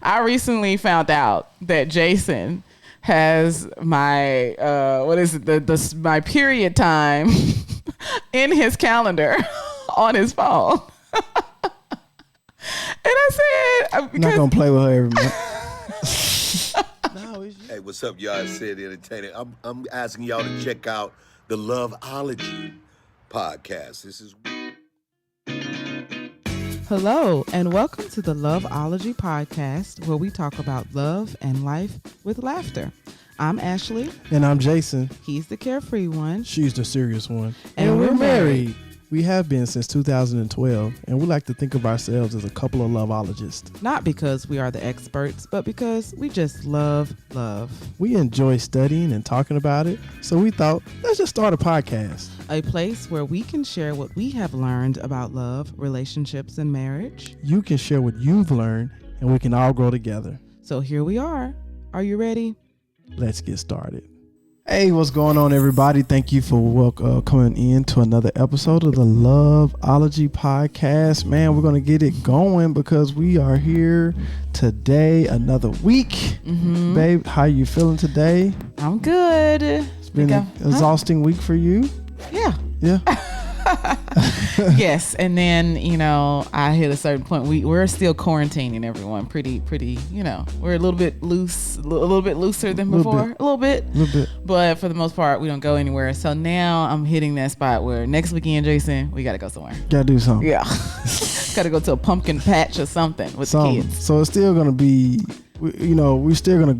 I recently found out that Jason has my my period time in his calendar on his phone. And I said, I'm not gonna play with her every month. Hey, what's up, y'all? It's Sid the Entertainer. I'm asking y'all to check out the Loveology Podcast. This is... Hello, and welcome to the Loveology Podcast, where we talk about love and life with laughter. I'm Ashley. And I'm Jason. He's the carefree one. She's the serious one. And we're married. We have been since 2012, and we like to think of ourselves as a couple of loveologists. Not because we are the experts, but because we just love love. We enjoy studying and talking about it, so we thought, let's just start a podcast. A place where we can share what we have learned about love, relationships, and marriage. You can share what you've learned, and we can all grow together. So here we are. Are you ready? Let's get started. Hey, what's going on, everybody? Thank you for coming in to another episode of the Loveology Podcast. Man, we're going to get it going because we are here today, another week. Mm-hmm. Babe, how you feeling today? I'm good. It's been an exhausting week for you? Yeah. Yeah. Yes, and then I hit a certain point. We're still quarantining everyone. Pretty. We're a little bit loose, a little bit looser than before. A little bit. But for the most part, we don't go anywhere. So now I'm hitting that spot where next weekend, Jason, we got to go somewhere. Got to do something. Yeah, got to go to a pumpkin patch or something with the kids. So it's still gonna be. We're still gonna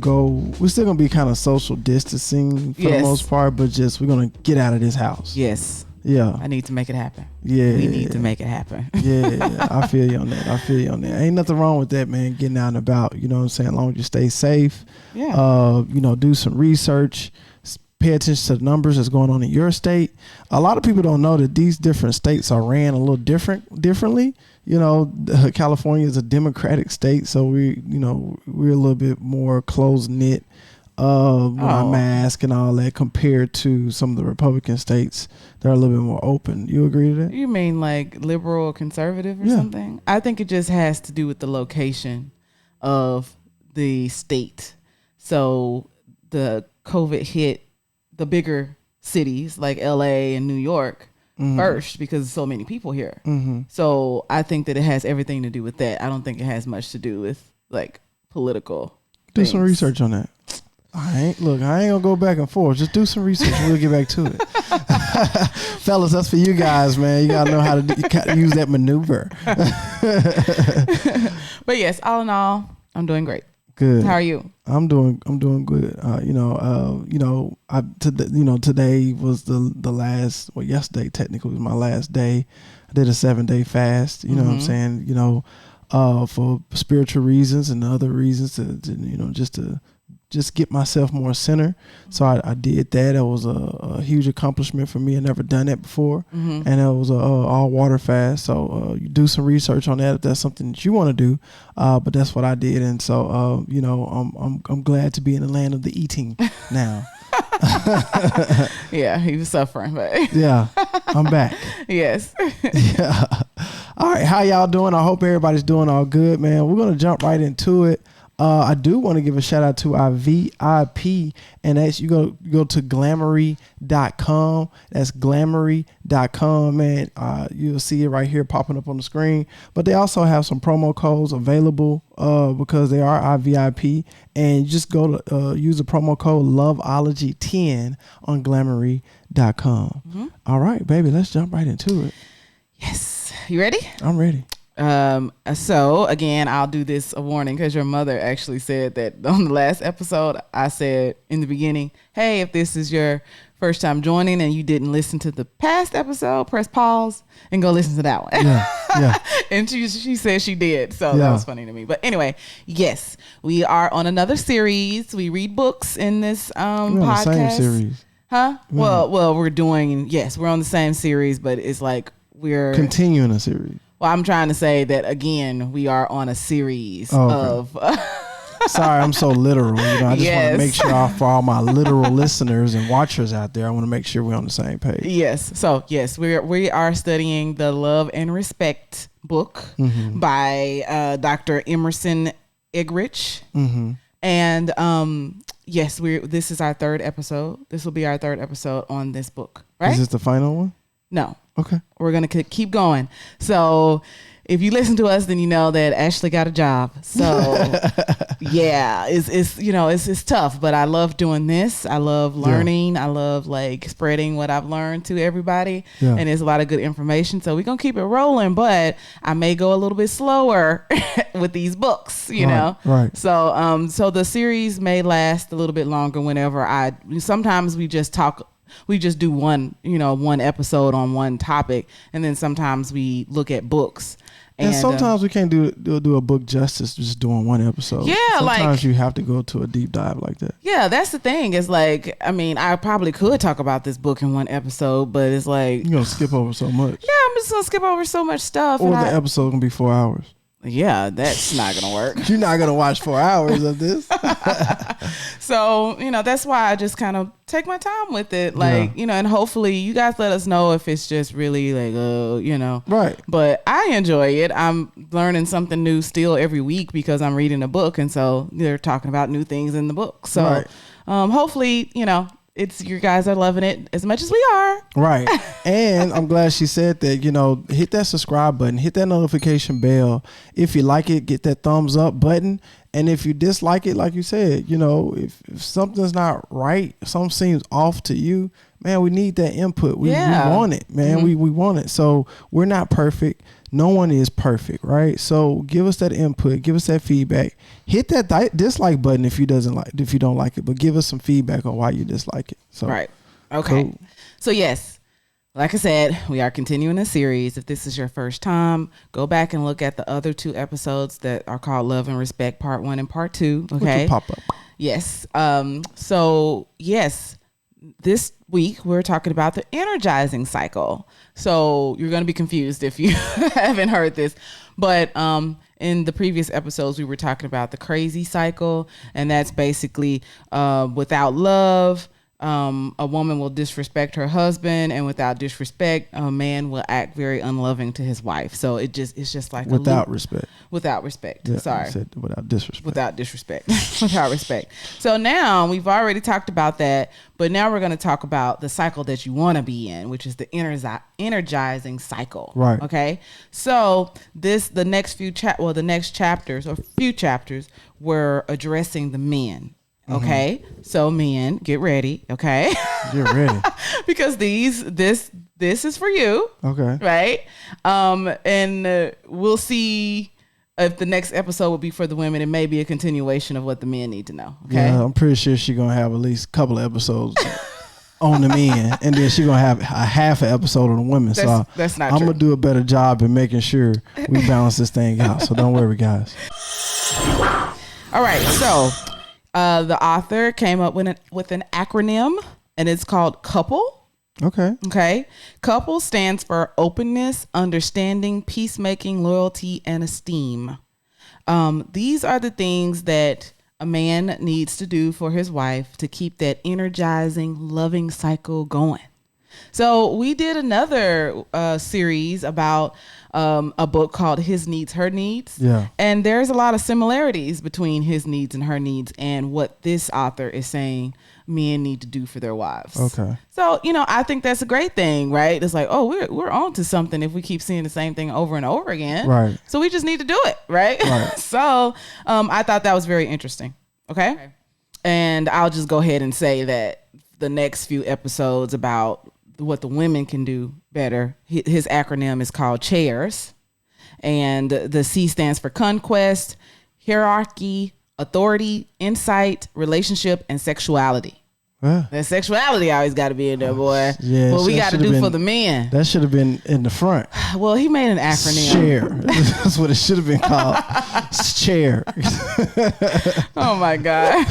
be kind of social distancing for the most part, but we're gonna get out of this house. Yes. Yeah. I need to make it happen. Yeah. We need to make it happen. Yeah. I feel you on that. Ain't nothing wrong with that, man. Getting out and about, you know what I'm saying? As long as you stay safe. Yeah. Do some research. Pay attention to the numbers that's going on in your state. A lot of people don't know that these different states are ran a little differently. California is a Democratic state, so we're a little bit more close knit with our mask and all that compared to some of the Republican states that are a little bit more open. You agree to that? You mean like liberal or conservative or something? I think it just has to do with the location of the state. So the COVID hit the bigger cities like LA and New York first because there's so many people here. Mm-hmm. So I think that it has everything to do with that. I don't think it has much to do with like political Do things. some research on that. I ain't gonna go back and forth. Just do some research. We'll get back to it. Fellas, that's for you guys, man. You gotta know how to use that maneuver. But yes, all in all, I'm doing great. Good. How are you? I'm doing good. Today was the last. Well, yesterday technically was my last day. I did a 7-day fast. You know what I'm saying? For spiritual reasons and other reasons to just get myself more centered. So I did that. It was a huge accomplishment for me. I never done that before. And it was a all water fast. So you do some research on that if that's something that you want to do. But that's what I did. And so I'm glad to be in the land of the eating now. Yeah, he was suffering, but yeah, I'm back. Yes. Yeah. All right, how y'all doing? I hope everybody's doing all good, man. We're gonna jump right into it. I do want to give a shout out to our VIP, and that's you go to Glamory.com. That's Glamory.com, man. You'll see it right here popping up on the screen. But they also have some promo codes available because they are our VIP, and you just go to use the promo code Loveology10 on Glamory.com. All right, baby, let's jump right into it. Yes. You ready? I'm ready. So again, I'll do this a warning because your mother actually said that on the last episode, I said in the beginning, hey, if this is your first time joining and you didn't listen to the past episode, press pause and go listen to that one. Yeah. And she said she did. So that was funny to me. But anyway, yes, we are on another series. We read books in this podcast. We're on the same series. Huh? Well, we're on the same series, but it's like we're continuing a series. Well, I'm trying to say that, again, we are on a series of... Sorry, I'm so literal. I just want to make sure for all my literal listeners and watchers out there, I want to make sure we're on the same page. Yes. So, yes, we are studying the Love and Respect book by Dr. Emerson Eggerichs. And yes, this is our third episode. This will be our third episode on this book, right? Is this the final one? No. Okay. We're going to keep going. So if you listen to us, then you know that Ashley got a job. So yeah, it's tough, but I love doing this. I love learning. I love like spreading what I've learned to everybody. Yeah. And there's a lot of good information. So we're going to keep it rolling, but I may go a little bit slower with these books, you know? Right. So, so the series may last a little bit longer whenever sometimes we just do one episode on one topic, and then sometimes we look at books. And sometimes we can't do a book justice just doing one episode. Yeah, sometimes you have to go to a deep dive like that. Yeah, that's the thing. It's like, I mean, I probably could talk about this book in one episode, but it's like you're gonna skip over so much. Yeah, I'm just gonna skip over so much stuff. Or the episode gonna be 4 hours. Yeah, that's not gonna work. You're not gonna watch 4 hours of this. So, that's why I just kind of take my time with it. Like, and hopefully you guys let us know if it's just really like, Right. But I enjoy it. I'm learning something new still every week because I'm reading a book. And so they're talking about new things in the book. So hopefully, you guys are loving it as much as we are. Right. And I'm glad she said that, hit that subscribe button, hit that notification bell. If you like it, get that thumbs up button. And if you dislike it, like you said, if something's not right, something seems off to you, man, we need that input. We want it, man. We want it. So we're not perfect. No one is perfect, right? So give us that input, give us that feedback. Hit that dislike button if you don't like it, but give us some feedback on why you dislike it. So right. Okay. Cool. So yes, like I said, we are continuing the series. If this is your first time, go back and look at the other 2 episodes that are called Love and Respect Part 1 and Part 2. Okay. Pop up. Yes. So yes, this week we're talking about the energizing cycle. So you're going to be confused if you haven't heard this, but in the previous episodes we were talking about the crazy cycle, and that's basically without love, a woman will disrespect her husband, and without disrespect, a man will act very unloving to his wife. So it's just like without respect. Without respect. Yeah, sorry. I said without disrespect. Without disrespect. Without respect. So now we've already talked about that, but now we're going to talk about the cycle that you want to be in, which is the energizing cycle. Right. Okay. So the next chapters, we're addressing the men. Okay, so men, get ready. Okay, get ready because this is for you. Okay, right? And we'll see if the next episode will be for the women. It may be a continuation of what the men need to know. Okay, yeah, I'm pretty sure she's gonna have at least a couple of episodes on the men, and then she's gonna have a half an episode on the women. That's not I'm true. gonna do a better job in making sure we balance this thing out. So don't worry, guys. All right, so. The author came up with an acronym, and it's called COUPLE. Okay. COUPLE stands for openness, understanding, peacemaking, loyalty, and esteem. These are the things that a man needs to do for his wife to keep that energizing, loving cycle going. So we did another series about a book called His Needs, Her Needs. Yeah. And there's a lot of similarities between his needs and her needs and what this author is saying men need to do for their wives. Okay. So, I think that's a great thing, right? It's like, oh, we're on to something if we keep seeing the same thing over and over again. Right. So we just need to do it, right? Right. So I thought that was very interesting. Okay. And I'll just go ahead and say that the next few episodes about what the women can do better. His acronym is called CHAIRS, and the C stands for conquest, hierarchy, authority, insight, relationship, and sexuality. That sexuality always got to be in there, boy. Yeah, what we got to do for the men. That should have been in the front. Well, he made an acronym. Chair. That's what it should have been called. Chair. Oh my God.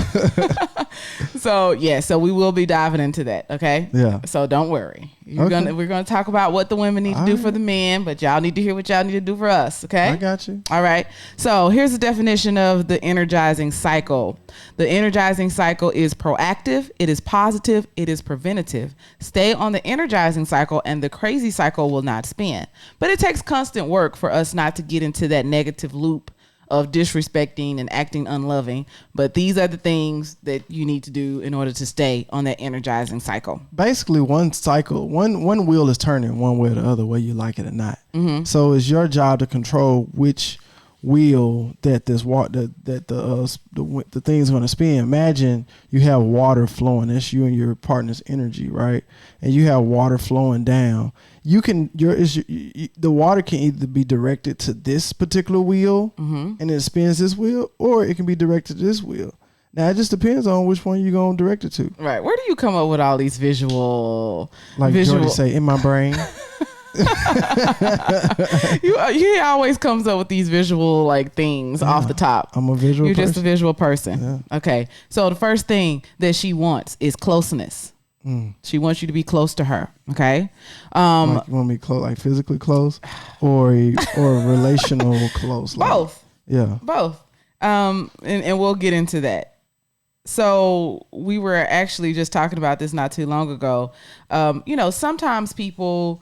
So we will be diving into that. Okay. Yeah. So don't worry. We're gonna talk about what the women need to do for the men, but y'all need to hear what y'all need to do for us. Okay. I got you. All right. So here's the definition of the energizing cycle. The energizing cycle is proactive. It is positive. It is preventative. Stay on the energizing cycle and the crazy cycle will not spin. But it takes constant work for us not to get into that negative loop of disrespecting and acting unloving. But these are the things that you need to do in order to stay on that energizing cycle. Basically, one wheel is turning one way or the other, whether you like it or not. Mm-hmm. So it's your job to control which wheel that the thing's going to spin. Imagine you have water flowing. That's you and your partner's energy, right? And you have water flowing down. The water can either be directed to this particular wheel, mm-hmm. and it spins this wheel, or it can be directed to this wheel. Now it just depends on which one you're gonna direct it to. Right. Where do you come up with all these visual? Jordy say, in my brain. He always comes up with these visual like things off the top. I'm a visual person. You're just a visual person. Yeah. Okay. So the first thing that she wants is closeness. She wants you to be close to her. Okay. Like you want me close, like physically close, or relational close? Both. Yeah. Both. And we'll get into that. So we were actually just talking about this not too long ago. Sometimes people,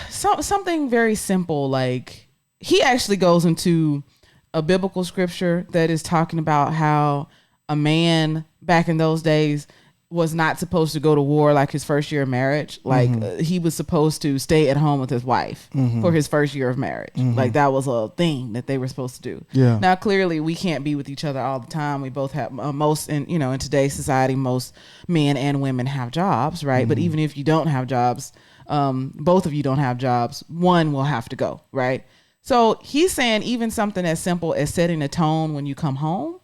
something very simple, like he actually goes into a biblical scripture that is talking about how a man back in those days was not supposed to go to war like his first year of marriage. Like mm-hmm. He was supposed to stay at home with his wife mm-hmm. for his first year of marriage. Mm-hmm. Like that was a thing that they were supposed to do. Yeah. Now clearly we can't be with each other all the time. We both have in today's society, most men and women have jobs, right? Mm-hmm. But even if you don't have jobs, both of you don't have jobs, one will have to go, right? So he's saying even something as simple as setting a tone when you come home.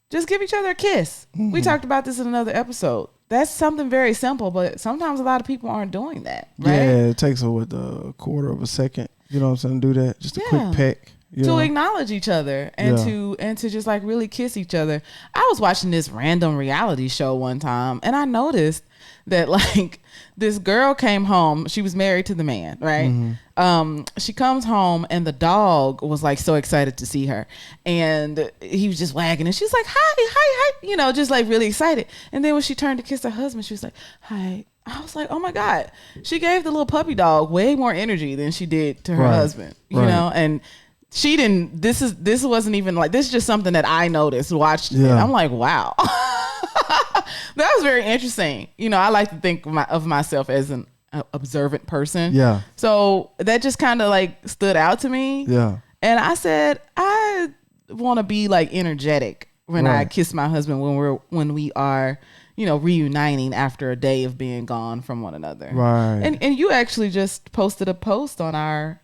Just give each other a kiss. Mm-hmm. We talked about this in another episode. That's something very simple, but sometimes a lot of people aren't doing that, right? Yeah, it takes a quarter of a second, you know what I'm saying, to do that. Just a quick peck. To acknowledge each other and to just like really kiss each other. I was watching this random reality show one time and I noticed that like this girl came home. She was married to the man, right? Mm-hmm. She comes home and the dog was like so excited to see her, and he was just wagging, and she's like, "Hi," just like really excited. And then when she turned to kiss her husband, she was like, "Hi." I was like, "Oh my God!" She gave the little puppy dog way more energy than she did to her husband, you know, and. She didn't. This wasn't even like this. Is just something that I noticed, watched. Yeah. And I'm like, wow, that was very interesting. I like to think of myself as an observant person. Yeah. So that just kind of like stood out to me. Yeah. And I said, I want to be like energetic when I kiss my husband when we are, reuniting after a day of being gone from one another. Right. And you actually just posted a post on our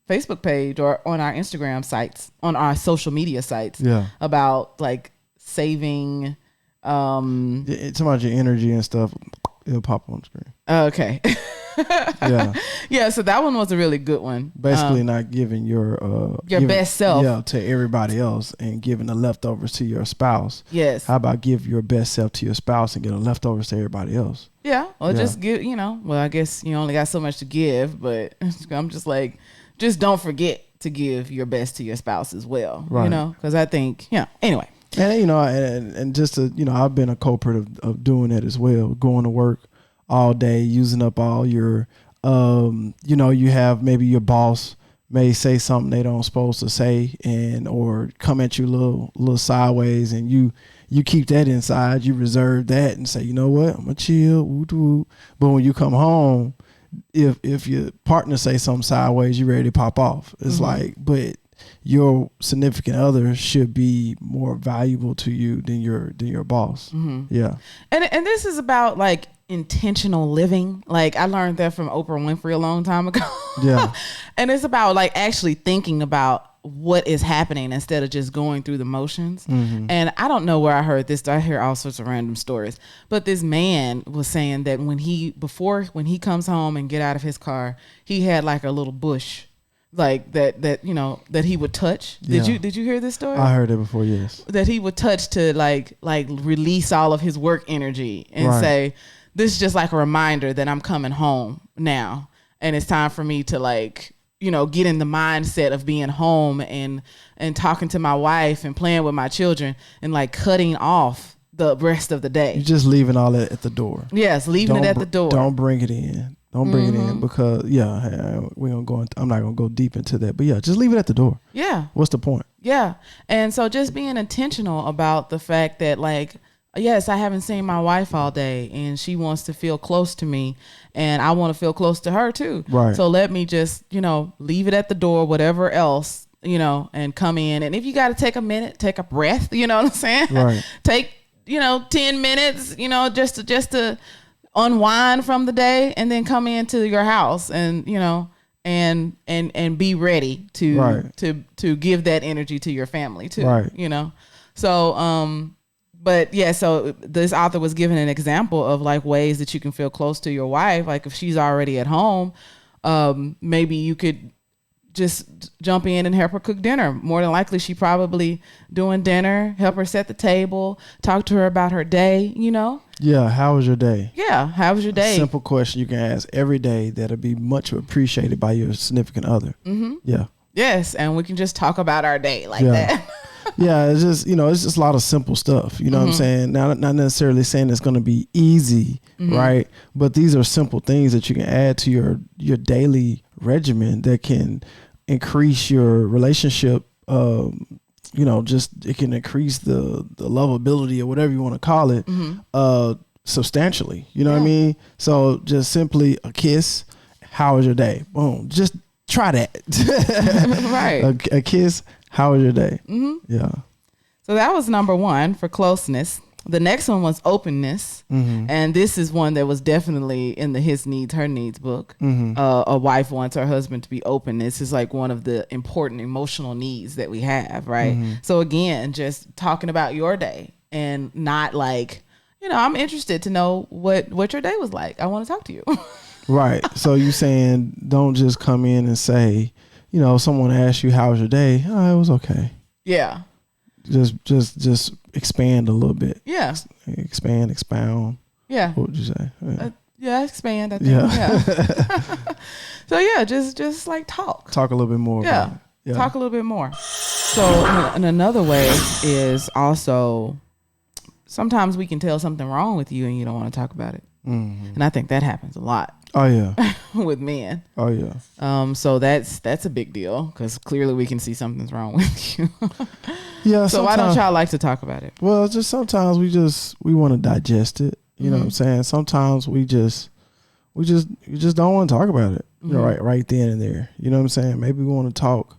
Facebook page or on our Instagram sites, on our social media sites, about like saving. It's about your energy and stuff. It'll pop on the screen. Okay. Yeah. So that one was a really good one. Basically, not giving your best self, to everybody else, and giving the leftovers to your spouse. Yes. How about give your best self to your spouse and get the leftovers to everybody else? Yeah. Or just give. Well, I guess you only got so much to give, but I'm just like. Just don't forget to give your best to your spouse as well, right. Because I think, anyway. And, and just to, I've been a culprit of doing that as well, going to work all day, using up all your, you have maybe your boss may say something they don't supposed to say or come at you a little sideways, and you keep that inside, you reserve that and say, you know what, I'm going to chill, woo-doo. But when you come home, if your partner say something sideways, you ready to pop off. It's like, but your significant other should be more valuable to you than your boss. Mm-hmm. Yeah. And this is about like intentional living. Like I learned that from Oprah Winfrey a long time ago. Yeah. And it's about like actually thinking about what is happening instead of just going through the motions. Mm-hmm. And I don't know where I heard this. I hear all sorts of random stories, but this man was saying that when he comes home and get out of his car, he had like a little bush like that he would touch. Yeah. Did you hear this story? I heard it before. Yes. That he would touch to like release all of his work energy and say, this is just like a reminder that I'm coming home now. And it's time for me to like, get in the mindset of being home and talking to my wife and playing with my children and like cutting off the rest of the day. You're just leaving all that at the door. Yes, leaving it at the door. Don't bring it in. Don't bring it in because we gonna go. I'm not gonna go deep into that, but just leave it at the door. Yeah. What's the point? Yeah. And so just being intentional about the fact that like, yes, I haven't seen my wife all day and she wants to feel close to me and I want to feel close to her too. Right. So let me just, leave it at the door, whatever else, and come in. And if you got to take a minute, take a breath, you know what I'm saying? Right. Take, 10 minutes, just to unwind from the day and then come into your house and, and be ready to give that energy to your family too. Right. So, but yeah, so this author was giving an example of like ways that you can feel close to your wife. Like if she's already at home, maybe you could just jump in and help her cook dinner. More than likely, she probably doing dinner, help her set the table, talk to her about her day, Yeah. How was your day? Yeah. How was your day? A simple question you can ask every day that'll be much appreciated by your significant other. Mm-hmm. Yeah. Yes. And we can just talk about our day like that. Yeah, it's just it's just a lot of simple stuff. You know what I'm saying? Not necessarily saying it's going to be easy, right? But these are simple things that you can add to your daily regimen that can increase your relationship. Just it can increase the lovability or whatever you want to call it substantially. You know what I mean? So just simply a kiss. How was your day? Boom. Just try that. Right. A kiss. How was your day? Mm-hmm. Yeah. So that was number one for closeness. The next one was openness. And this is one that was definitely in the His Needs, Her Needs book. A wife wants her husband to be open. This is like one of the important emotional needs that we have, right? So again, just talking about your day and not like, I'm interested to know what your day was like. I want to talk to you. Right. So you saying don't just come in and say, someone asks you how was your day? Oh, it was okay. Yeah. Just expand a little bit. Yeah. Expound. Yeah. What would you say? Expand. I think. Yeah. So yeah, just like talk. Talk a little bit more. Yeah. About it. Yeah. Talk a little bit more. So and another way is also sometimes we can tell something wrong with you and you don't want to talk about it. And I think that happens a lot. Oh yeah. With men. Oh yeah. So that's a big deal because clearly we can see something's wrong with you. Yeah. So why don't y'all like to talk about it? Well, just sometimes we want to digest it. You know what I'm saying? Sometimes we just don't want to talk about it. Right then and there. You know what I'm saying? Maybe we want to talk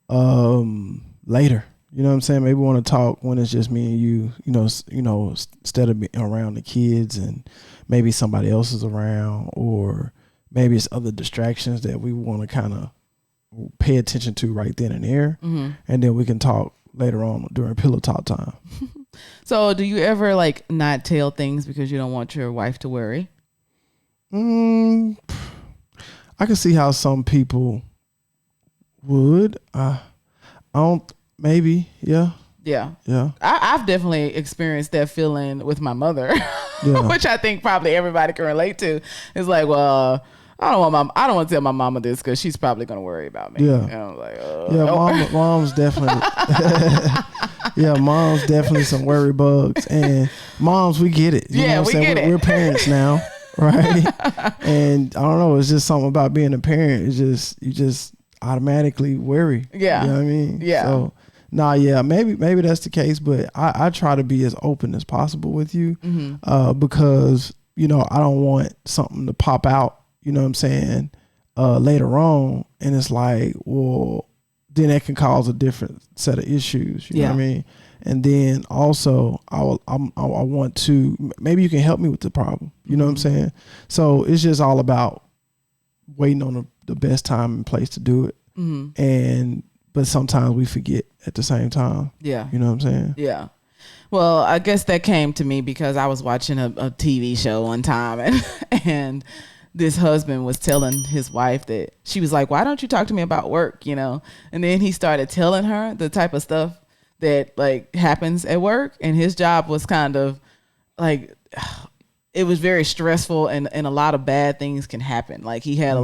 later. You know what I'm saying? Maybe we want to talk when it's just me and you. Instead of being around the kids and maybe somebody else is around, or maybe it's other distractions that we want to kind of pay attention to right then and there, and then we can talk later on during pillow talk time. So do you ever like not tell things because you don't want your wife to worry? I can see how some people would. I don't. Maybe. Yeah. Yeah. Yeah. I've definitely experienced that feeling with my mother, which I think probably everybody can relate to. It's like, well, I don't want to tell my mama this because she's probably going to worry about me. Yeah. And I'm like, mom's definitely. Yeah, mom's definitely some worry bugs, and moms, we get it. You know what I'm saying? We're parents now, right? And I don't know. It's just something about being a parent. It's just you just automatically worry. Yeah. You know what I mean? Yeah. So, maybe that's the case, but I try to be as open as possible with you, because I don't want something to pop out. You know what I'm saying? Later on, and it's like, well, then that can cause a different set of issues. You know what I mean? And then also, I want to, maybe you can help me with the problem. You know what I'm saying? So it's just all about waiting on the best time and place to do it. But sometimes we forget at the same time. Yeah. You know what I'm saying? Yeah. Well, I guess that came to me because I was watching a TV show one time and this husband was telling his wife that she was like, why don't you talk to me about work? And then he started telling her the type of stuff that like happens at work, and his job was kind of like, it was very stressful, and a lot of bad things can happen. Like he had a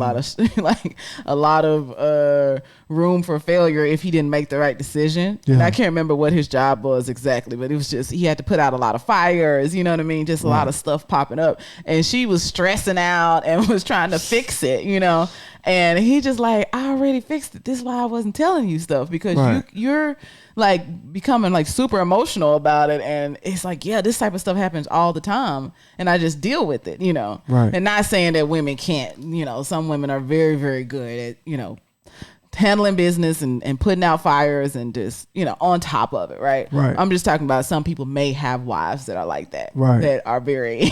lot of room for failure if he didn't make the right decision. And I can't remember what his job was exactly, but it was just, he had to put out a lot of fires, you know what I mean? Just a lot of stuff popping up. And she was stressing out and was trying to fix it, you know? And he just like, I already fixed it. This is why I wasn't telling you stuff, because you're like becoming like super emotional about it. And it's like, yeah, this type of stuff happens all the time. And I just deal with it, you know? Right. And not saying that women can't, you know, some women are very, very good at, you know, handling business and putting out fires and just, you know, on top of it. Right. I'm just talking about some people may have wives that are like that, that are very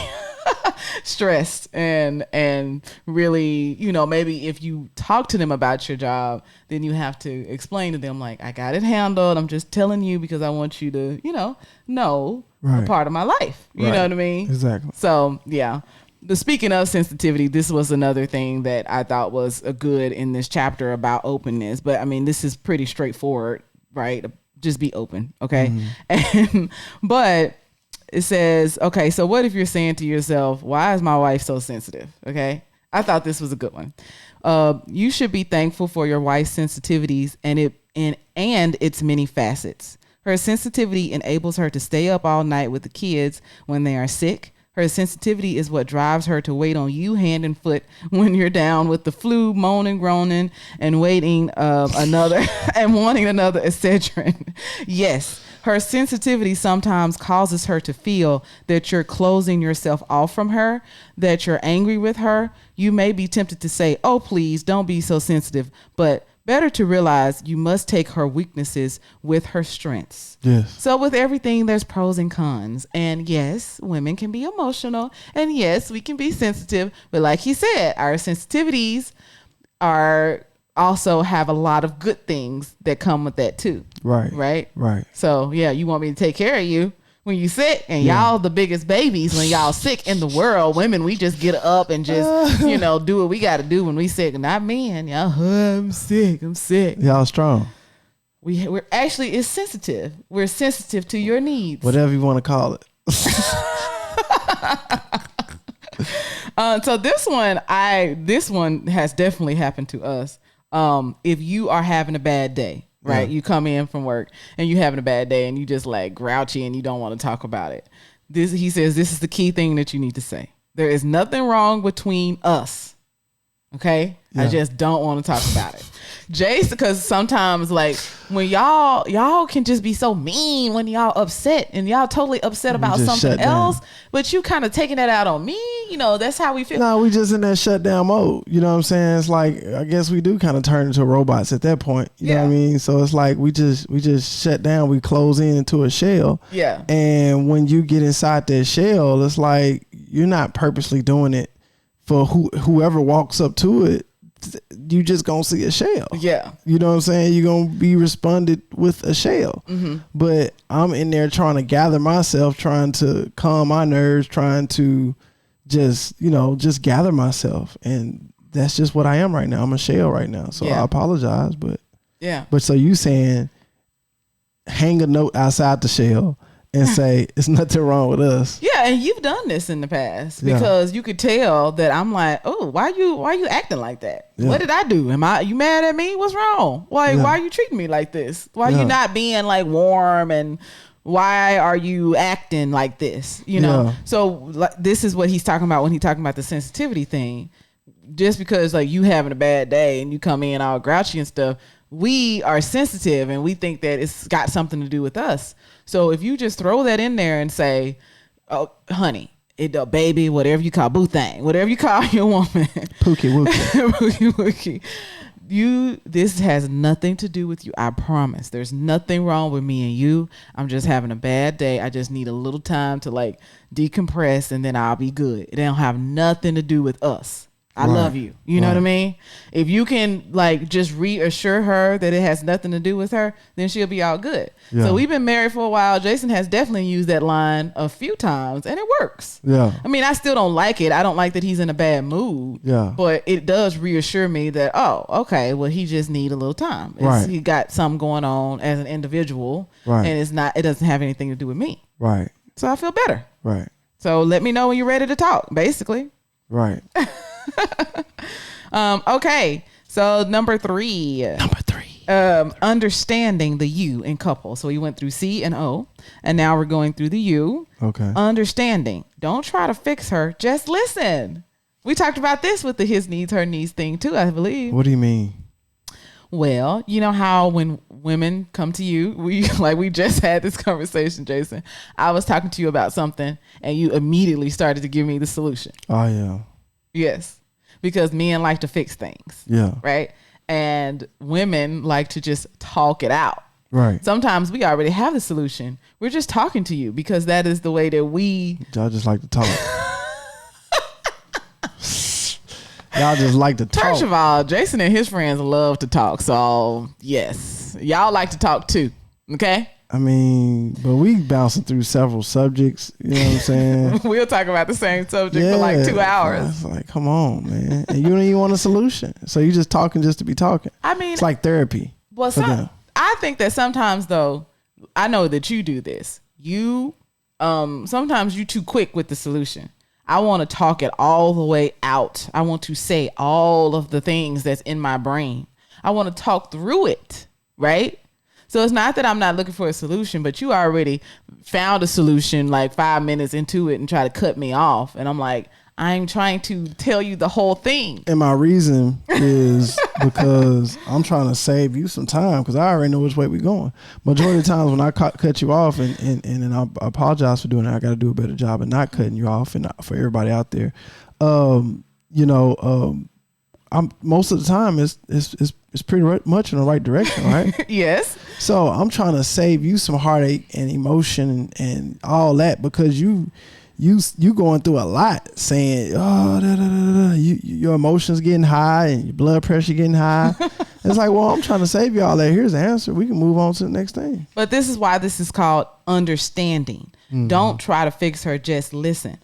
stressed and really, you know, maybe if you talk to them about your job, then you have to explain to them like, I got it handled. I'm just telling you because I want you to, you know a part of my life. You know what I mean? Exactly. So yeah. But speaking of sensitivity, this was another thing that I thought was a good in this chapter about openness. But I mean, this is pretty straightforward, right? Just be open, okay? But it says, okay, so what if you're saying to yourself, why is my wife so sensitive? Okay, I thought this was a good one. You should be thankful for your wife's sensitivities and its many facets. Her sensitivity enables her to stay up all night with the kids when they are sick. Her sensitivity is what drives her to wait on you hand and foot when you're down with the flu, moaning, groaning, and wanting another Excedrin. Yes, her sensitivity sometimes causes her to feel that you're closing yourself off from her, that you're angry with her. You may be tempted to say, oh, please don't be so sensitive, but better to realize you must take her weaknesses with her strengths. Yes. So with everything, there's pros and cons. And yes, women can be emotional. And yes, we can be sensitive. But like he said, our sensitivities also have a lot of good things that come with that too. Right. So yeah, you want me to take care of you when you sick, and y'all the biggest babies when y'all sick in the world. Women, we just get up and just, you know, do what we got to do when we sick. Not men, y'all. I'm sick. Y'all strong. We're actually, it's sensitive. We're sensitive to your needs. Whatever you want to call it. So this one has definitely happened to us. If you are having a bad day, right? You come in from work and you having a bad day and you just like grouchy and you don't want to talk about it. He says, this is the key thing that you need to say. There is nothing wrong between us. Okay. Yeah. I just don't want to talk about it. Jason, because sometimes like when y'all can just be so mean when y'all upset and y'all totally upset about something else, but you kind of taking that out on me. You know, that's how we feel. No, we just in that shutdown mode. You know what I'm saying? It's like, I guess we do kind of turn into robots at that point. You know what I mean? So it's like we just shut down. We close into a shell. Yeah. And when you get inside that shell, it's like you're not purposely doing it for whoever walks up to it. You just gonna see a shell. Yeah. You know what I'm saying? You're gonna be responded with a shell. Mm-hmm. But I'm in there trying to gather myself, trying to calm my nerves, trying to just gather myself. And that's just what I am right now. I'm a shell right now. So I apologize. But so you saying hang a note outside the shell and say it's nothing wrong with us. Yeah, and you've done this in the past because you could tell that I'm like, oh, why you acting like that? Yeah. What did I do? You mad at me? What's wrong? Why are you treating me like this? Why are you not being like warm, and why are you acting like this? You know? Yeah. So like, this is what he's talking about when he's talking about the sensitivity thing. Just because like you having a bad day and you come in all grouchy and stuff, we are sensitive and we think that it's got something to do with us. So if you just throw that in there and say, oh, honey, baby, whatever you call, boo thing, whatever you call your woman. Pookie wookie. Pookie wookie. This has nothing to do with you. I promise. There's nothing wrong with me and you. I'm just having a bad day. I just need a little time to like decompress and then I'll be good. It don't have nothing to do with us. I love you. You know what I mean? If you can like just reassure her that it has nothing to do with her, then she'll be all good. Yeah. So we've been married for a while. Jason has definitely used that line a few times and it works. Yeah. I mean, I still don't like it. I don't like that he's in a bad mood. Yeah. But it does reassure me that, oh, okay, well, he just need a little time. He got something going on as an individual. Right. And it doesn't have anything to do with me. Right. So I feel better. Right. So let me know when you're ready to talk, basically. Right. Okay. So number three. Understanding the you in couple. So we went through C and O, and now we're going through the U. Okay. Understanding. Don't try to fix her. Just listen. We talked about this with the his needs, her needs thing too, I believe. What do you mean? Well, you know how when women come to you, we just had this conversation, Jason. I was talking to you about something and you immediately started to give me the solution. Oh, yeah. Yes. Because men like to fix things. Yeah. Right? And women like to just talk it out. Right. Sometimes we already have the solution. We're just talking to you because that is the way that we... Y'all just like to talk. Y'all just like to talk. First of all, Jason and his friends love to talk. So, yes. Y'all like to talk too. Okay? I mean, but we bouncing through several subjects. You know what I'm saying? We'll talk about the same subject for like 2 hours. It's like, come on, man. And you don't even want a solution. So you just talking just to be talking. I mean, it's like therapy. Well, I think that sometimes, though, I know that you do this. Sometimes you're too quick with the solution. I want to talk it all the way out. I want to say all of the things that's in my brain. I want to talk through it, right? So it's not that I'm not looking for a solution, but you already found a solution like 5 minutes into it and try to cut me off. And I'm like, I'm trying to tell you the whole thing. And my reason is because I'm trying to save you some time because I already know which way we're going. Majority of the times when I cut you off and I apologize for doing that, I got to do a better job of not cutting you off. And for everybody out there, I'm most of the time it's pretty much in the right direction, right? Yes. So I'm trying to save you some heartache and emotion and all that because you going through a lot saying, your emotions getting high and your blood pressure getting high. It's like, well, I'm trying to save you all that. Here's the answer. We can move on to the next thing. But this is why this is called understanding. Mm-hmm. Don't try to fix her. Just listen.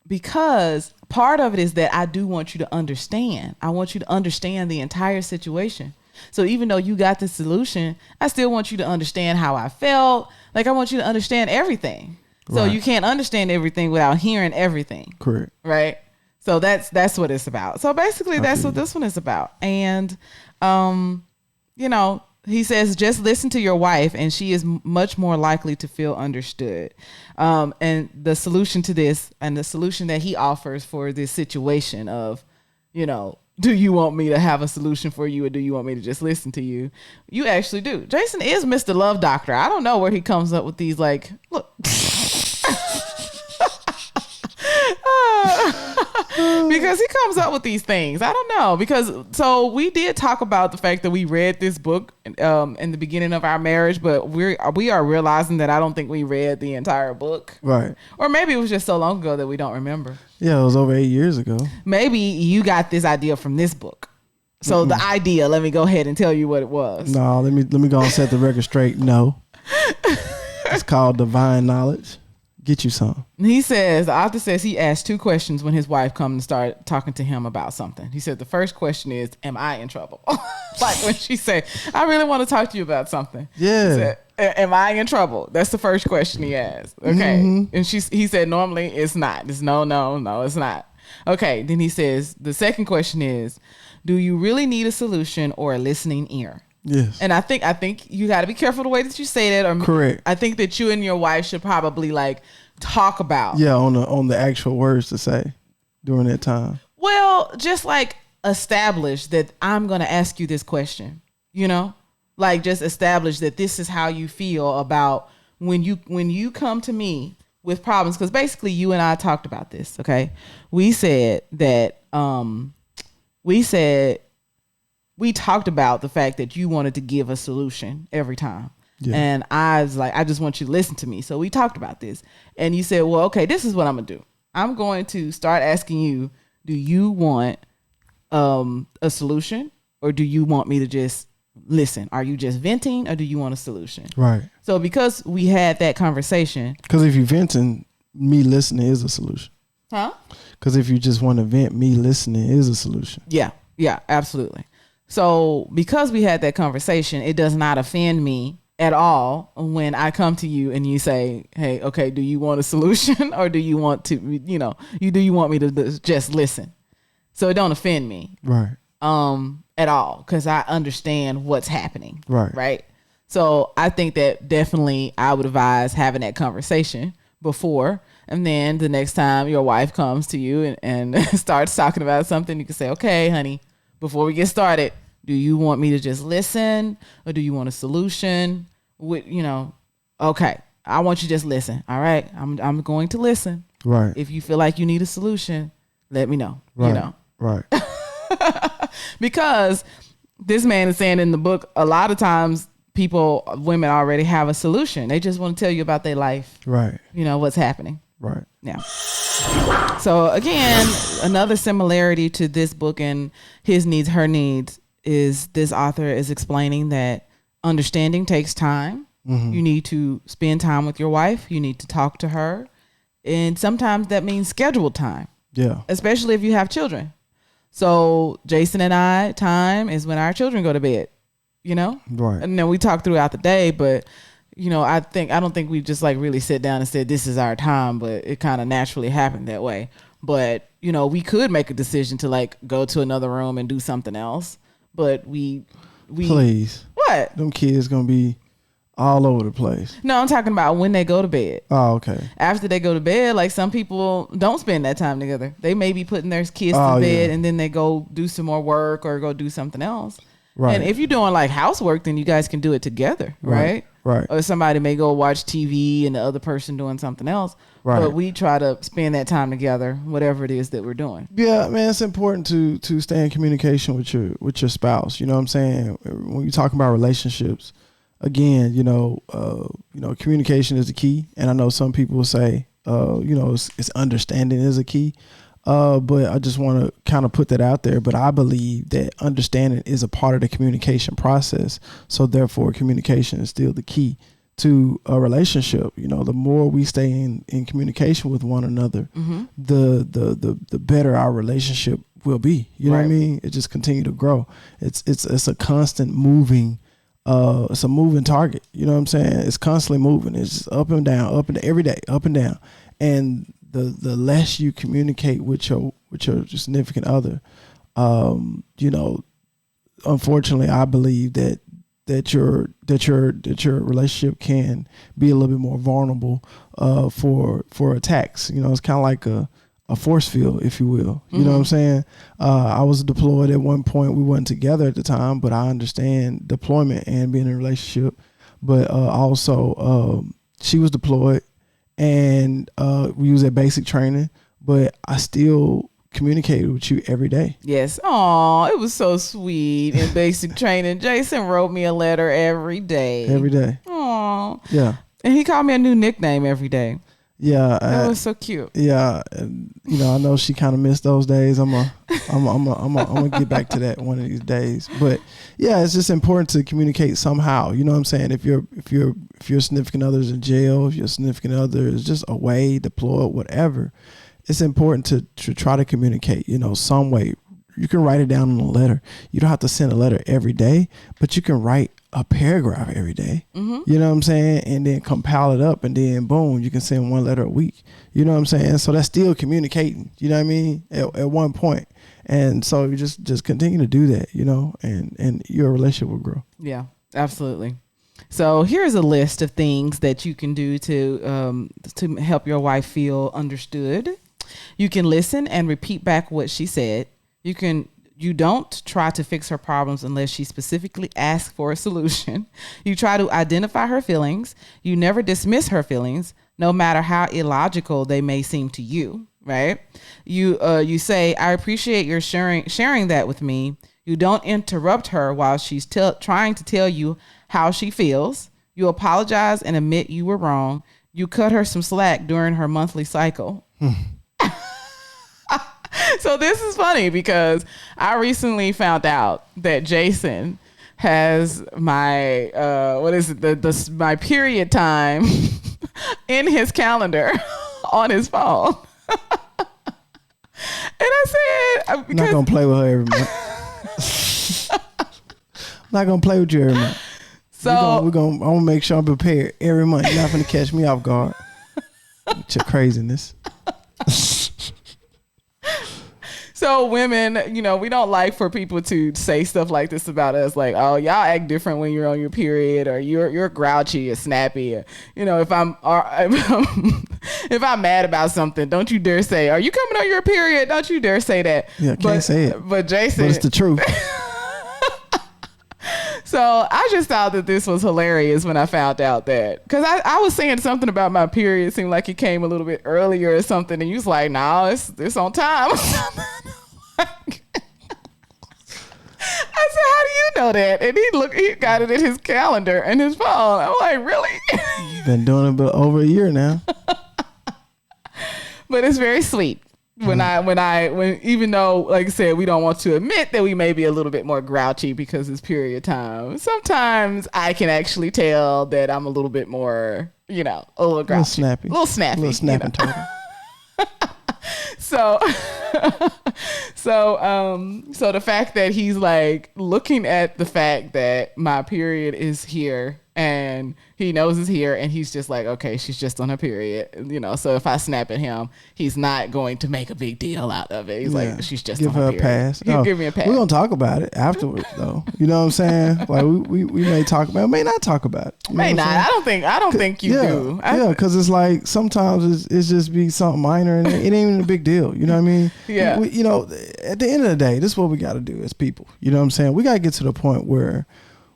Because part of it is that I do want you to understand. I want you to understand the entire situation. So even though you got the solution, I still want you to understand how I felt. Like I want you to understand everything. So you can't understand everything without hearing everything. Correct. Right. So that's what it's about. So basically that's what this one is about. And, he says, just listen to your wife and she is much more likely to feel understood. And the solution to this and the solution that he offers for this situation of, do you want me to have a solution for you or do you want me to just listen to you? You actually do. Jason is Mr. Love Doctor. I don't know where he comes up with these look. Because he comes up with these things. I don't know. So we did talk about the fact that we read this book in the beginning of our marriage, but we are realizing that I don't think we read the entire book. Right. Or maybe it was just so long ago that we don't remember. Yeah, it was over 8 years ago. Maybe you got this idea from this book. So the idea, let me go ahead and tell you what it was. No, let me go and set the record straight. No. It's called divine knowledge. Get you some. He says, the author says he asked 2 questions when his wife come to start talking to him about something. He said, the first question is, am I in trouble? Like when she said, I really want to talk to you about something. Yeah. He said, am I in trouble? That's the first question he asked. Okay. Mm-hmm. And he said, normally it's not. It's no, it's not. Okay. Then he says, the second question is, do you really need a solution or a listening ear? Yes. And I think you got to be careful the way that you say that. Or correct. I think that you and your wife should probably talk about. Yeah, on the actual words to say during that time. Well, just establish that I'm going to ask you this question, just establish that this is how you feel about when you come to me with problems. Because basically you and I talked about this. Okay. We said that, we talked about the fact that you wanted to give a solution every time. Yeah. And I was like, I just want you to listen to me. So we talked about this. And you said, well, okay, this is what I'm going to do. I'm going to start asking you, do you want a solution or do you want me to just listen? Are you just venting or do you want a solution? Right. So because we had that conversation. Because if you're venting, me listening is a solution. Huh? Because if you just want to vent, me listening is a solution. Yeah, absolutely. So because we had that conversation, it does not offend me at all when I come to you and you say, hey, okay, do you want a solution or do you want to, do you want me to just listen? So it don't offend me. Right. At all. Cause I understand what's happening. Right. Right. So I think that definitely I would advise having that conversation before. And then the next time your wife comes to you and starts talking about something, you can say, okay, honey, before we get started, do you want me to just listen or do you want a solution? Okay, I want you to just listen. All right. I'm going to listen. Right. If you feel like you need a solution, let me know. Right. Right. Because this man is saying in the book, a lot of times women already have a solution. They just want to tell you about their life. Right. What's happening. Right. Yeah. So again, another similarity to this book and His Needs, Her Needs is this author is explaining that understanding takes time. Mm-hmm. You need to spend time with your wife. You need to talk to her. And sometimes that means scheduled time. Yeah. Especially if you have children. So Jason and I, time is when our children go to bed, Right. And then we talk throughout the day, but I don't think we just like really sit down and said, this is our time, but it kind of naturally happened that way. But, we could make a decision to like go to another room and do something else. But we please. What? Them kids gonna be all over the place. No, I'm talking about when they go to bed. Oh, okay. After they go to bed, like some people don't spend that time together. They may be putting their kids to bed and then they go do some more work or go do something else. Right. And if you're doing like housework, then you guys can do it together, right? Right. Or somebody may go watch TV and the other person doing something else. Right. But we try to spend that time together, whatever it is that we're doing. Yeah, man, it's important to stay in communication with your spouse. You know what I'm saying? When you talk about relationships, again, communication is the key. And I know some people will say, it's understanding is a key. But I just want to kind of put that out there. But I believe that understanding is a part of the communication process. So therefore, communication is still the key to a relationship. The more we stay in communication with one another, mm-hmm. the better our relationship will be. You know what I mean? It just continue to grow. It's a constant moving. It's a moving target. You know what I'm saying? It's constantly moving. It's just up and down, every day, up and down. And the less you communicate with your significant other, unfortunately, I believe that your relationship can be a little bit more vulnerable for attacks. It's kind of like a force field, if you will. You know what I'm saying? I was deployed at one point. We weren't together at the time, but I understand deployment and being in a relationship. But also, she was deployed, and we was at basic training, but I still communicated with you every day. Yes. Oh, it was so sweet in basic training. Jason wrote me a letter every day. Every day. Oh. Yeah. And he called me a new nickname every day. Yeah. That was so cute. Yeah. And, I know she kind of missed those days. I'm gonna get back to that one of these days. But yeah, it's just important to communicate somehow. You know what I'm saying? If your significant other is in jail, if your significant other is just away, deployed, whatever, it's important to try to communicate, some way. You can write it down in a letter. You don't have to send a letter every day, but you can write a paragraph every day. Mm-hmm. You know what I'm saying? And then compile it up, and then boom, you can send one letter a week. You know what I'm saying? So that's still communicating, you know what I mean? At one point. And so you just continue to do that, and your relationship will grow. Yeah, absolutely. So here's a list of things that you can do to help your wife feel understood. You can listen and repeat back what she said. You don't try to fix her problems unless she specifically asks for a solution. You try to identify her feelings. You never dismiss her feelings, no matter how illogical they may seem to you, right? You say, I appreciate your sharing that with me. You don't interrupt her while she's trying to tell you how she feels. You apologize and admit you were wrong. You cut her some slack during her monthly cycle. So this is funny because I recently found out that Jason has my my period time in his calendar on his phone. And I said, I'm not gonna play with her every month. I'm not gonna play with you every month. So I'm gonna make sure I'm prepared every month. You're not gonna catch me off guard. With your craziness. So women, we don't like for people to say stuff like this about us, like, oh, y'all act different when you're on your period, or you're grouchy or snappy. Or, if I'm mad about something, don't you dare say, are you coming on your period? Don't you dare say that. Yeah, can't say it. But Jason, but it's the truth. So I just thought that this was hilarious when I found out that, because I was saying something about my period. It seemed like it came a little bit earlier or something. And you was like, no, it's on time. I said, how do you know that? And he got it in his calendar and his phone. I'm like, really? You've been doing it for over a year now. But it's very sweet. When even though, like I said, we don't want to admit that we may be a little bit more grouchy because it's period time. Sometimes I can actually tell that I'm a little bit more, a little grouchy, a little snappy, turtle. So the fact that he's like looking at the fact that my period is here and he knows it's here, and he's just like, okay, she's just on her period, so if I snap at him, he's not going to make a big deal out of it. He's like, she's just give on her her period. a pass. Give me a pass. We're gonna talk about it afterwards, though. You know what I'm saying? Like we may talk about it, may not talk about it. May not. I don't think you do. Because it's like sometimes it's just be something minor and it ain't even a big deal. You know what I mean? Yeah. At the end of the day, this is what we got to do as people. You know what I'm saying? We got to get to the point where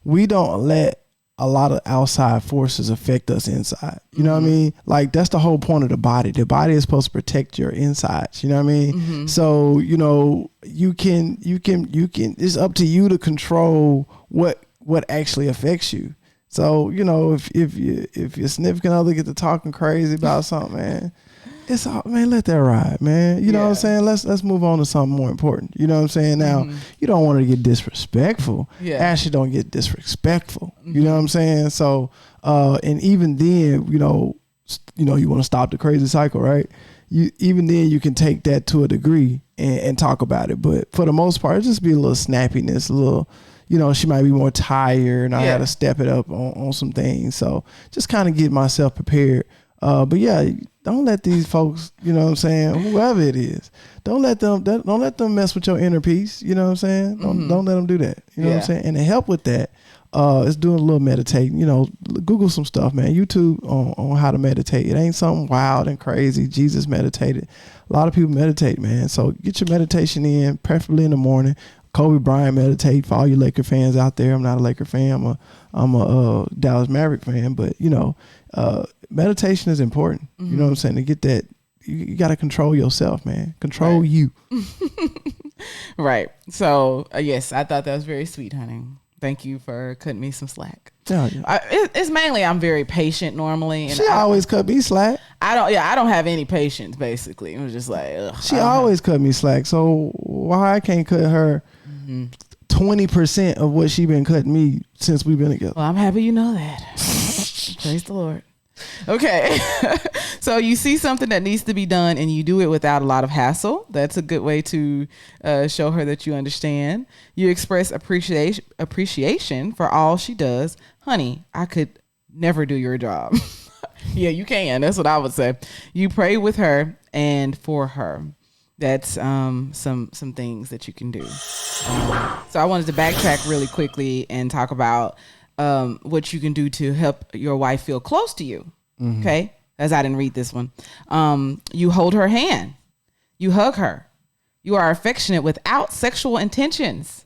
we don't let a lot of outside forces affect us inside. You know what I mean? Like that's the whole point of the body. The body is supposed to protect your insides. You know what I mean? Mm-hmm. So, you can, it's up to you to control what actually affects you. So, if your significant other get to talking crazy about something, man, it's all, man, let that ride, man. You know what I'm saying? Let's move on to something more important. You know what I'm saying? Now, you don't want to get disrespectful. Yeah. Actually, don't get disrespectful. You know what I'm saying? So, and even then, you want to stop the crazy cycle, right? Even then, you can take that to a degree and talk about it. But for the most part, it just be a little snappiness, a little, she might be more tired, and I got to step it up on some things. So just kind of get myself prepared. But yeah, don't let these folks, you know what I'm saying, whoever it is, don't let them mess with your inner peace. You know what I'm saying? Don't let them do that. You know what I'm saying? And to help with that, is doing a little meditating. Google some stuff, man. YouTube on how to meditate. It ain't something wild and crazy. Jesus meditated. A lot of people meditate, man. So get your meditation in, preferably in the morning. Kobe Bryant meditate. For all you Laker fans out there, I'm not a Laker fan. I'm a Dallas Maverick fan, but meditation is important. You know what I'm saying? To get that, you got to control yourself, man. Control you. Right. So yes, I thought that was very sweet, honey. Thank you for cutting me some slack. Yeah. It's mainly I'm very patient normally. And she always cut me slack. I don't have any patience, basically. It was just like, ugh, she always cut me slack. So why I can't cut her 20% of what she been cutting me since we've been together? Well, I'm happy you know that. Praise the Lord. Okay. So you see something that needs to be done and you do it without a lot of hassle. That's a good way to show her that you understand. You express appreciation for all she does. Honey, I could never do your job. Yeah, you can. That's what I would say. You pray with her and for her. That's some things that you can do. So I wanted to backtrack really quickly and talk about what you can do to help your wife feel close to you. Okay. As I didn't read this one. You hold her hand. You hug her. You are affectionate without sexual intentions.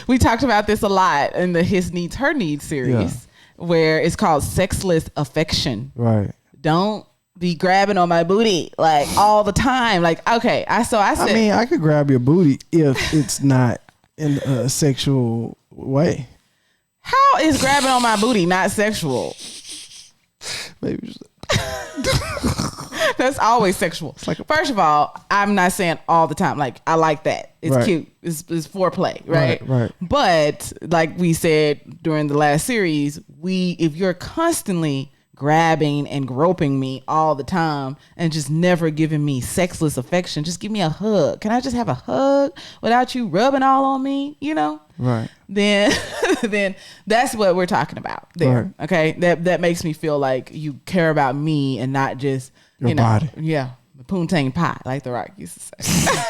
We talked about this a lot in the His Needs, Her Needs series, where it's called sexless affection. Right. Don't be grabbing on my booty like all the time. Like, okay. I said, I mean, I could grab your booty if it's not in a sexual way. How is grabbing on my booty not sexual? Maybe that's always sexual. First of all, I'm not saying all the time. Like, I like that. It's cute. It's foreplay, right? Right. But like we said during the last series, if you're constantly grabbing and groping me all the time and just never giving me sexless affection. Just give me a hug. Can I just have a hug without you rubbing all on me? You know? Right. Then that's what we're talking about there. Right. Okay. That makes me feel like you care about me and not just your body. Yeah. The poontang pie, like The Rock used to say.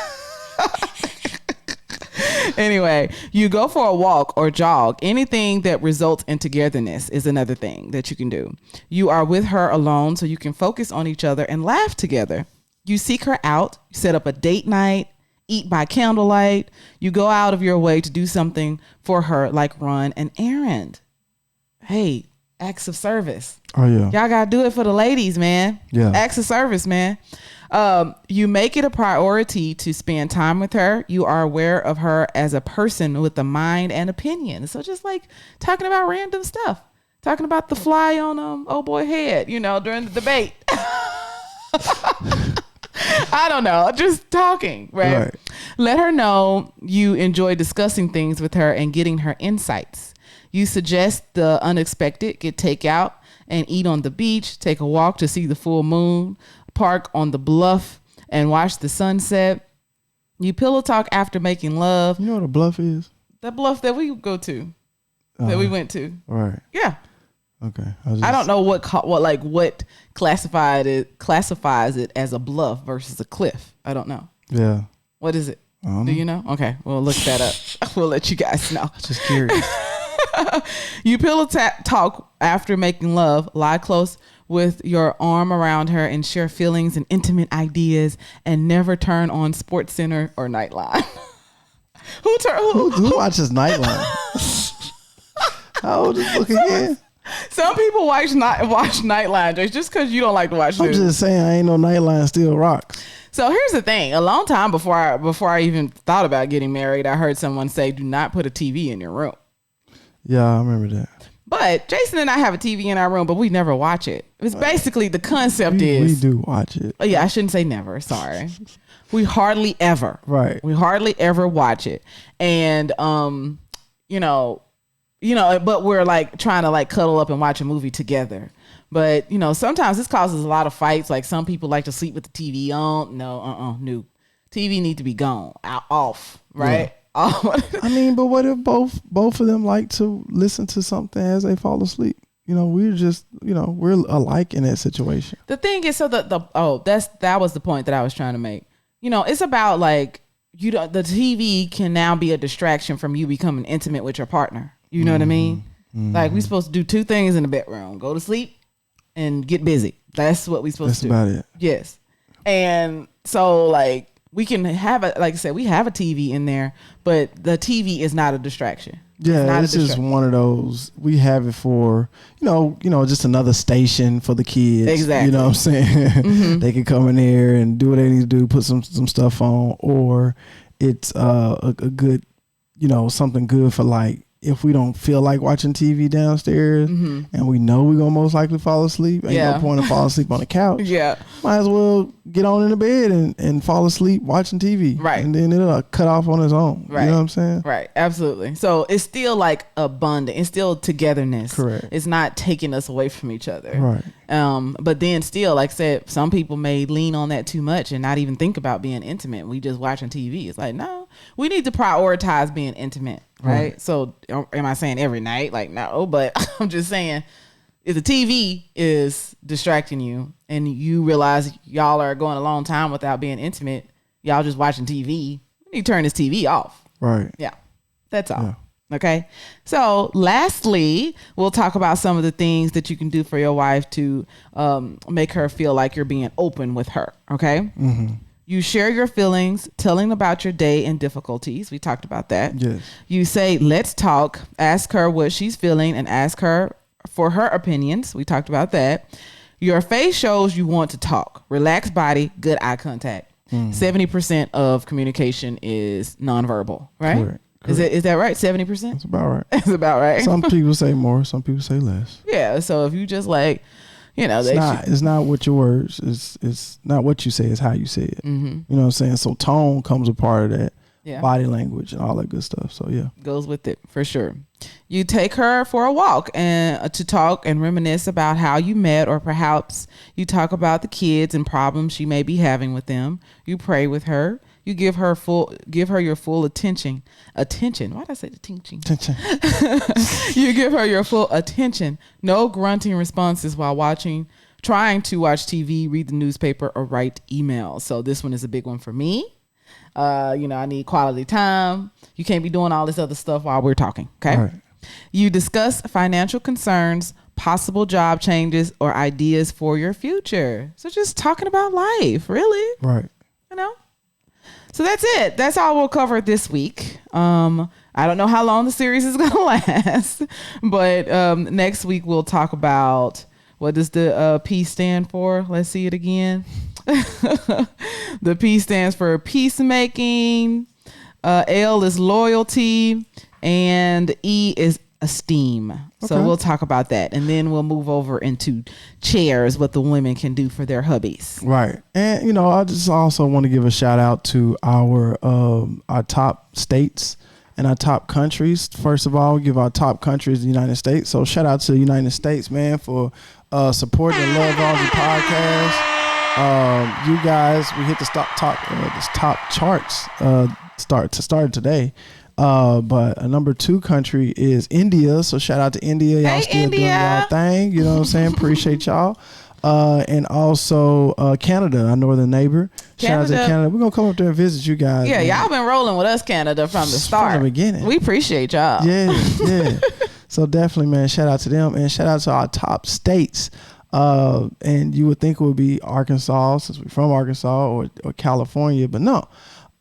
Anyway, you go for a walk or jog. Anything that results in togetherness is another thing that you can do. You are with her alone so you can focus on each other and laugh together. You seek her out, set up a date night, eat by candlelight. You go out of your way to do something for her, like run an errand. Hey, acts of service. Oh, yeah. Y'all got to do it for the ladies, man. Yeah. Acts of service, man. You make it a priority to spend time with her. You are aware of her as a person with a mind and opinion. So just like talking about random stuff, talking about the fly on old boy head, during the debate. I don't know, just talking, right? Let her know you enjoy discussing things with her and getting her insights. You suggest the unexpected, get takeout and eat on the beach, take a walk to see the full moon, park on the bluff and watch the sunset. You pillow talk after making love. You know what a bluff is? The bluff that we go to, that we went to. Right. Yeah. Okay. I don't know what classifies it as a bluff versus a cliff. I don't know. Yeah. What is it? Do you know? Okay. We'll look that up. We'll let you guys know. Just curious. You pillow talk after making love. Lie close with your arm around her and share feelings and intimate ideas, and never turn on Sports Center or Nightline. Who watches Nightline? How old is this book again? Some people watch Nightline just because you don't like to watch news. I'm just saying, I ain't no Nightline still rocks. So here's the thing. A long time before I even thought about getting married, I heard someone say, do not put a TV in your room. Yeah, I remember that. But Jason and I have a TV in our room, but we never watch it. It's basically the concept is... We do watch it. Oh, yeah, I shouldn't say never. Sorry. We hardly ever. Right. We hardly ever watch it. And, but we're like trying to like cuddle up and watch a movie together. But, sometimes this causes a lot of fights. Like some people like to sleep with the TV on. No. TV need to be gone. Off. Right? Yeah. I mean, but what if both of them like to listen to something as they fall asleep? We're just, we're alike in that situation. The thing is, so that was the point that I was trying to make. It's about like, the TV can now be a distraction from you becoming intimate with your partner. You know what I mean? Mm-hmm. Like we're supposed to do two things in the bedroom: go to sleep and get busy. That's what we're supposed to do. That's about it. Yes. And so like, we can have like I said, we have a TV in there, but the TV is not a distraction. Yeah, it's just one of those. We have it for, just another station for the kids. Exactly. You know what I'm saying? Mm-hmm. They can come in there and do what they need to do, put some stuff on, or it's a good, something good for like, if we don't feel like watching TV downstairs and we know we're going to most likely fall asleep, ain't no point in falling asleep on the couch. Yeah. Might as well get on in the bed and fall asleep watching TV. Right. And then it'll cut off on its own. Right. You know what I'm saying? Right. Absolutely. So it's still like abundant. It's still togetherness. Correct. It's not taking us away from each other. Right. But then still, like I said, some people may lean on that too much and not even think about being intimate. We just watching TV. It's like, no, we need to prioritize being intimate. Right. So am I saying every night? Like, no, but I'm just saying if the TV is distracting you and you realize y'all are going a long time without being intimate, y'all just watching TV, you need to turn this TV off. Right. Yeah. That's all. Yeah. Okay. So lastly, we'll talk about some of the things that you can do for your wife to make her feel like you're being open with her. Okay. Mm-hmm. You share your feelings, telling about your day and difficulties. We talked about that. Yes. You say, let's talk, ask her what she's feeling and ask her for her opinions. We talked about that. Your face shows you want to talk. Relaxed body, good eye contact. 70% of communication is nonverbal, right? Correct. Is that right? 70%? That's about right. That's about right. Some people say more, some people say less. Yeah. So if you just like, it's not what your words, it's not what you say, it's how you say it. Mm-hmm. You know what I'm saying? So tone comes a part of that. body language and all that good stuff. So yeah, goes with it for sure. You take her for a walk and to talk and reminisce about how you met, or perhaps you talk about the kids and problems she may be having with them. You pray with her. You give her your full attention. Why did I say the teaching? You give her your full attention. No grunting responses while trying to watch TV, read the newspaper, or write emails. So this one is a big one for me. I need quality time. You can't be doing all this other stuff while we're talking. Okay. Right. You discuss financial concerns, possible job changes, or ideas for your future. So just talking about life, really. Right. So that's it. That's all we'll cover this week. I don't know how long the series is going to last, but next week we'll talk about, what does the P stand for? Let's see it again. The P stands for peacemaking. L is loyalty, and E is esteem. Okay. So we'll talk about that, and then we'll move over into chairs, what the women can do for their hubbies. Right. And I just also want to give a shout out to our top states and our top countries. First of all, we give our top countries the United States. So shout out to the United States, man, for supporting the Loveology Podcast. You guys, we hit the top charts started today. But a number 2 country is India. So shout out to India. Y'all still doing y'all thing. You know what I'm saying? Appreciate y'all. And also Canada, our northern neighbor. Shout out to Canada. We're going to come up there and visit you guys. Yeah, man. Y'all been rolling with us, Canada, from the start. From the beginning. We appreciate y'all. Yeah. So definitely, man, shout out to them. And shout out to our top states. And you would think it would be Arkansas, since we're from Arkansas, or California. But no.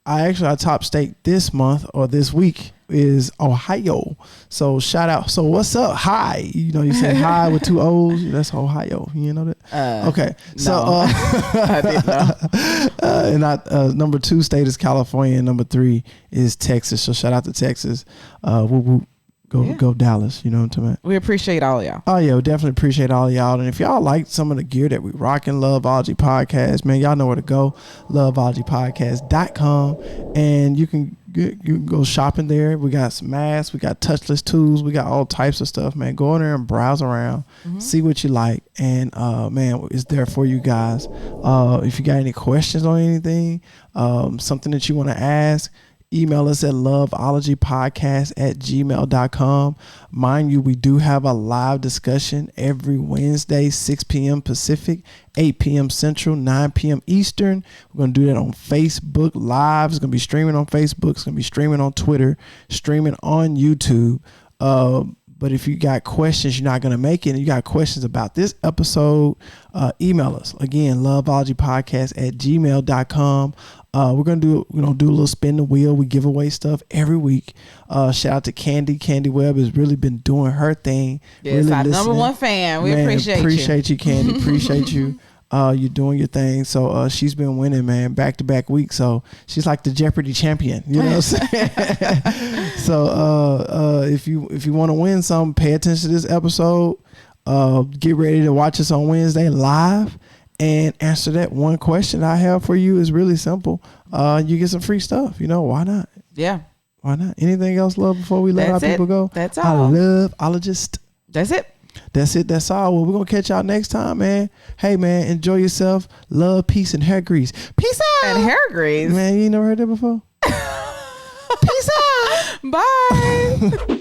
Our top state this month or this week is Ohio. So shout out. So what's up? Hi. You say hi with 2 O's. That's Ohio. You know that? Okay. So I didn't know. And number 2 state is California. And number 3 is Texas. So shout out to Texas. Go Dallas. You know what I'm talking about? We appreciate all y'all. Oh yeah, we definitely appreciate all y'all. And if y'all like some of the gear that we rocking, Loveology Podcast, man, y'all know where to go. LoveologyPodcast.com, and you can go shopping there. We got some masks, we got touchless tools, we got all types of stuff, man. Go in there and browse around, see what you like, and man, it's there for you guys. If you got any questions on anything, something that you want to ask, email us at loveologypodcast@gmail.com. Mind you, we do have a live discussion every Wednesday, 6 p.m. Pacific, 8 p.m. Central, 9 p.m. Eastern. We're going to do that on Facebook Live. It's going to be streaming on Facebook. It's going to be streaming on Twitter, streaming on YouTube. But if you got questions, you're not going to make it, and you got questions about this episode, email us. Again, loveologypodcast@gmail.com. We're going to do a little spin the wheel. We give away stuff every week. Shout out to Candy. Candy Webb has really been doing her thing. Yes, really our number 1 fan. We appreciate you, Candy. Appreciate you. You're doing your thing. So she's been winning, man, back-to-back weeks. So she's like the Jeopardy champion. You know what I'm saying? So if you want to win something, pay attention to this episode. Get ready to watch us on Wednesday live and answer that one question I have for you. Is really simple. You get some free stuff. Why not? Yeah. Why not? Anything else, love, before we let our people go? That's all. Loveologist. That's it. That's it. That's all. Well, we're going to catch y'all next time, man. Hey, man, enjoy yourself. Love, peace, and hair grease. Peace out. And hair grease. Man, you never heard that before? Peace out. Bye.